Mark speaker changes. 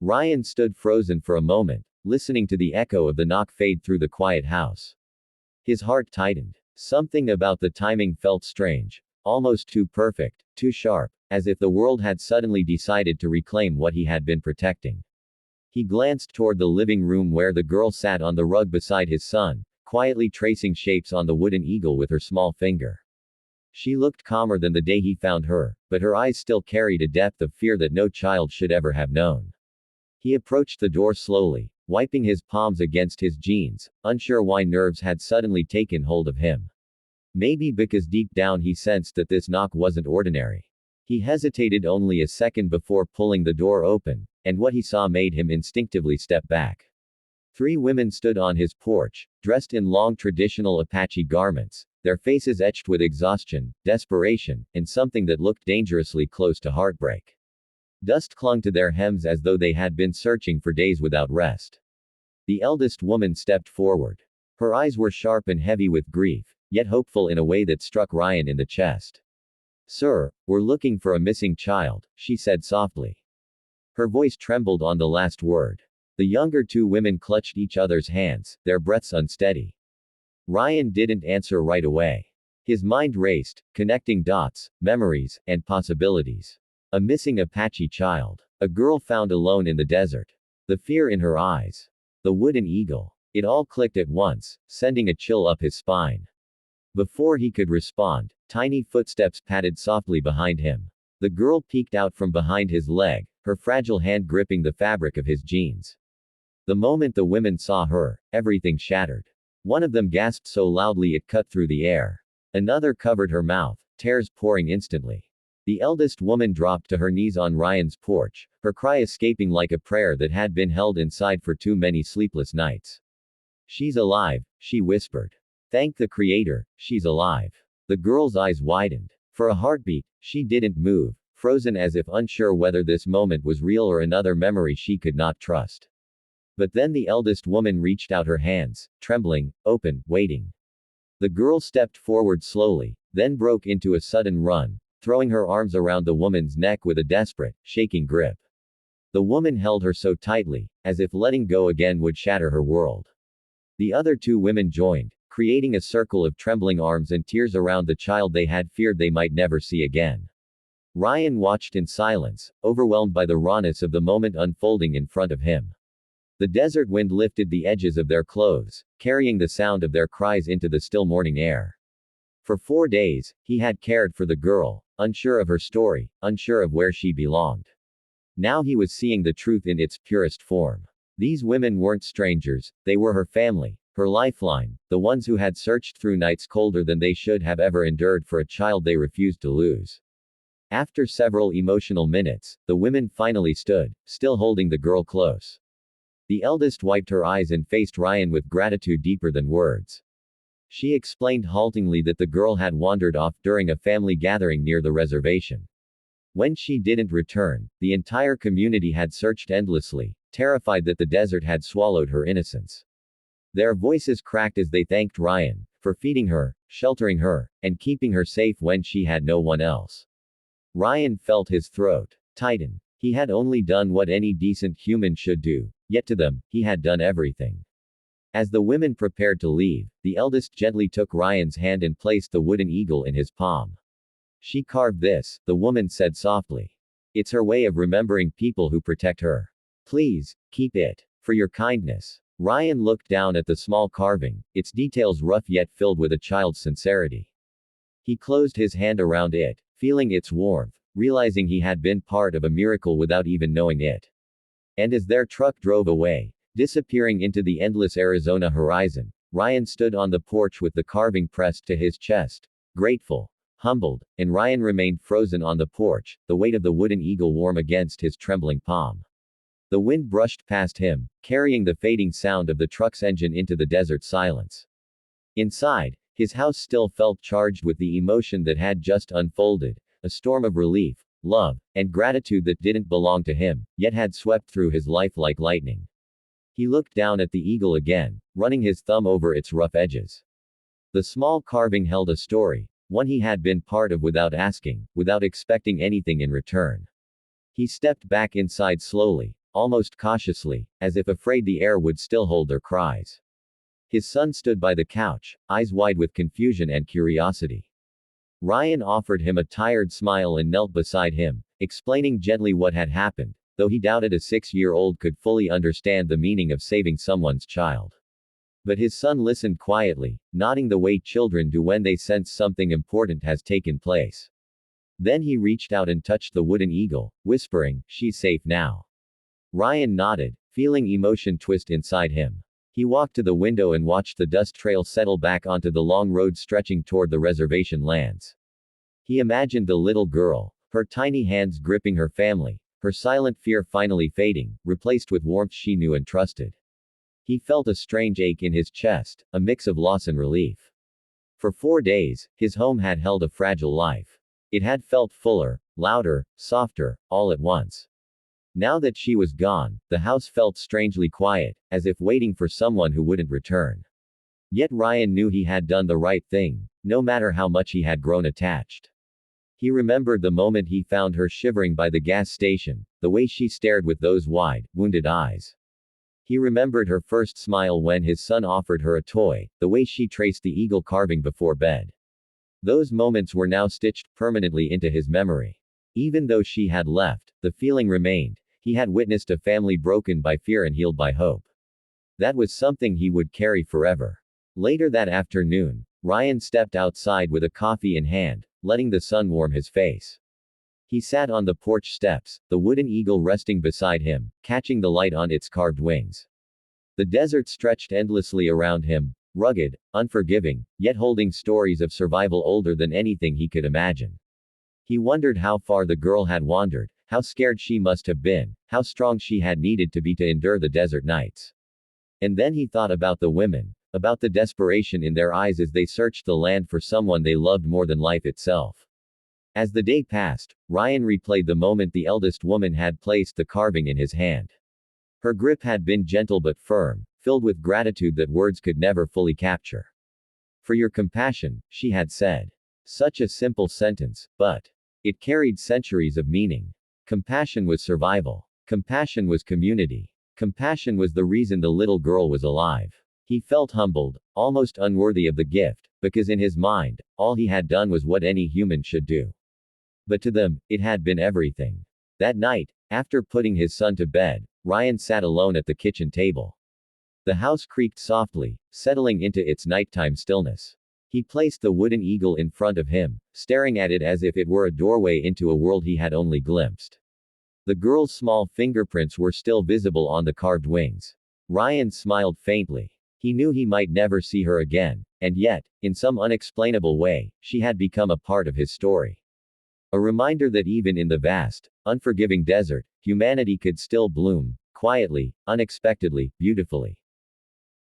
Speaker 1: Ryan stood frozen for a moment, listening to the echo of the knock fade through the quiet house. His heart tightened. Something about the timing felt strange, almost too perfect, too sharp, as if the world had suddenly decided to reclaim what he had been protecting. He glanced toward the living room where the girl sat on the rug beside his son, quietly tracing shapes on the wooden eagle with her small finger. She looked calmer than the day he found her, but her eyes still carried a depth of fear that no child should ever have known. He approached the door slowly, wiping his palms against his jeans, unsure why nerves had suddenly taken hold of him. Maybe because deep down he sensed that this knock wasn't ordinary. He hesitated only a second before pulling the door open, and what he saw made him instinctively step back. 3 women stood on his porch, dressed in long traditional Apache garments, their faces etched with exhaustion, desperation, and something that looked dangerously close to heartbreak. Dust clung to their hems as though they had been searching for days without rest. The eldest woman stepped forward. Her eyes were sharp and heavy with grief, yet hopeful in a way that struck Ryan in the chest. "Sir, we're looking for a missing child," she said softly. Her voice trembled on the last word. The younger 2 women clutched each other's hands, their breaths unsteady. Ryan didn't answer right away. His mind raced, connecting dots, memories, and possibilities. A missing Apache child. A girl found alone in the desert. The fear in her eyes. The wooden eagle. It all clicked at once, sending a chill up his spine. Before he could respond, tiny footsteps padded softly behind him. The girl peeked out from behind his leg, her fragile hand gripping the fabric of his jeans. The moment the women saw her, everything shattered. One of them gasped so loudly it cut through the air. Another covered her mouth, tears pouring instantly. The eldest woman dropped to her knees on Ryan's porch, her cry escaping like a prayer that had been held inside for too many sleepless nights. "She's alive," she whispered. "Thank the Creator, she's alive." The girl's eyes widened. For a heartbeat, she didn't move, frozen as if unsure whether this moment was real or another memory she could not trust. But then the eldest woman reached out her hands, trembling, open, waiting. The girl stepped forward slowly, then broke into a sudden run, throwing her arms around the woman's neck with a desperate, shaking grip. The woman held her so tightly, as if letting go again would shatter her world. The other 2 women joined, creating a circle of trembling arms and tears around the child they had feared they might never see again. Ryan watched in silence, overwhelmed by the rawness of the moment unfolding in front of him. The desert wind lifted the edges of their clothes, carrying the sound of their cries into the still morning air. For 4 days, he had cared for the girl, unsure of her story, unsure of where she belonged. Now he was seeing the truth in its purest form. These women weren't strangers, they were her family, her lifeline, the ones who had searched through nights colder than they should have ever endured for a child they refused to lose. After several emotional minutes, the women finally stood, still holding the girl close. The eldest wiped her eyes and faced Ryan with gratitude deeper than words. She explained haltingly that the girl had wandered off during a family gathering near the reservation. When she didn't return, the entire community had searched endlessly, terrified that the desert had swallowed her innocence. Their voices cracked as they thanked Ryan for feeding her, sheltering her, and keeping her safe when she had no one else. Ryan felt his throat tighten. He had only done what any decent human should do, yet to them, he had done everything. As the women prepared to leave, the eldest gently took Ryan's hand and placed the wooden eagle in his palm. "She carved this," the woman said softly. "It's her way of remembering people who protect her. Please, keep it. For your kindness." Ryan looked down at the small carving, its details rough yet filled with a child's sincerity. He closed his hand around it, feeling its warmth, realizing he had been part of a miracle without even knowing it. And as their truck drove away, disappearing into the endless Arizona horizon, Ryan stood on the porch with the carving pressed to his chest, grateful, humbled, and Ryan remained frozen on the porch, the weight of the wooden eagle warm against his trembling palm. The wind brushed past him, carrying the fading sound of the truck's engine into the desert silence. Inside, his house still felt charged with the emotion that had just unfolded, a storm of relief, love, and gratitude that didn't belong to him, yet had swept through his life like lightning. He looked down at the eagle again, running his thumb over its rough edges. The small carving held a story, one he had been part of without asking, without expecting anything in return. He stepped back inside slowly, almost cautiously, as if afraid the air would still hold their cries. His son stood by the couch, eyes wide with confusion and curiosity. Ryan offered him a tired smile and knelt beside him, explaining gently what had happened, though he doubted a 6-year-old could fully understand the meaning of saving someone's child. But his son listened quietly, nodding the way children do when they sense something important has taken place. Then he reached out and touched the wooden eagle, whispering, "She's safe now." Ryan nodded, feeling emotion twist inside him. He walked to the window and watched the dust trail settle back onto the long road stretching toward the reservation lands. He imagined the little girl, her tiny hands gripping her family, her silent fear finally fading, replaced with warmth she knew and trusted. He felt a strange ache in his chest, a mix of loss and relief. For 4 days, his home had held a fragile life. It had felt fuller, louder, softer, all at once. Now that she was gone, the house felt strangely quiet, as if waiting for someone who wouldn't return. Yet Ryan knew he had done the right thing, no matter how much he had grown attached. He remembered the moment he found her shivering by the gas station, the way she stared with those wide, wounded eyes. He remembered her first smile when his son offered her a toy, the way she traced the eagle carving before bed. Those moments were now stitched permanently into his memory. Even though she had left, the feeling remained. He had witnessed a family broken by fear and healed by hope. That was something he would carry forever. Later that afternoon, Ryan stepped outside with a coffee in hand, letting the sun warm his face. He sat on the porch steps, the wooden eagle resting beside him, catching the light on its carved wings. The desert stretched endlessly around him, rugged, unforgiving, yet holding stories of survival older than anything he could imagine. He wondered how far the girl had wandered, how scared she must have been, how strong she had needed to be to endure the desert nights. And then he thought about the women, about the desperation in their eyes as they searched the land for someone they loved more than life itself. As the day passed, Ryan replayed the moment the eldest woman had placed the carving in his hand. Her grip had been gentle but firm, filled with gratitude that words could never fully capture. "For your compassion," she had said. Such a simple sentence, but it carried centuries of meaning. Compassion was survival. Compassion was community. Compassion was the reason the little girl was alive. He felt humbled, almost unworthy of the gift, because in his mind, all he had done was what any human should do. But to them, it had been everything. That night, after putting his son to bed, Ryan sat alone at the kitchen table. The house creaked softly, settling into its nighttime stillness. He placed the wooden eagle in front of him, staring at it as if it were a doorway into a world he had only glimpsed. The girl's small fingerprints were still visible on the carved wings. Ryan smiled faintly. He knew he might never see her again, and yet, in some unexplainable way, she had become a part of his story. A reminder that even in the vast, unforgiving desert, humanity could still bloom, quietly, unexpectedly, beautifully.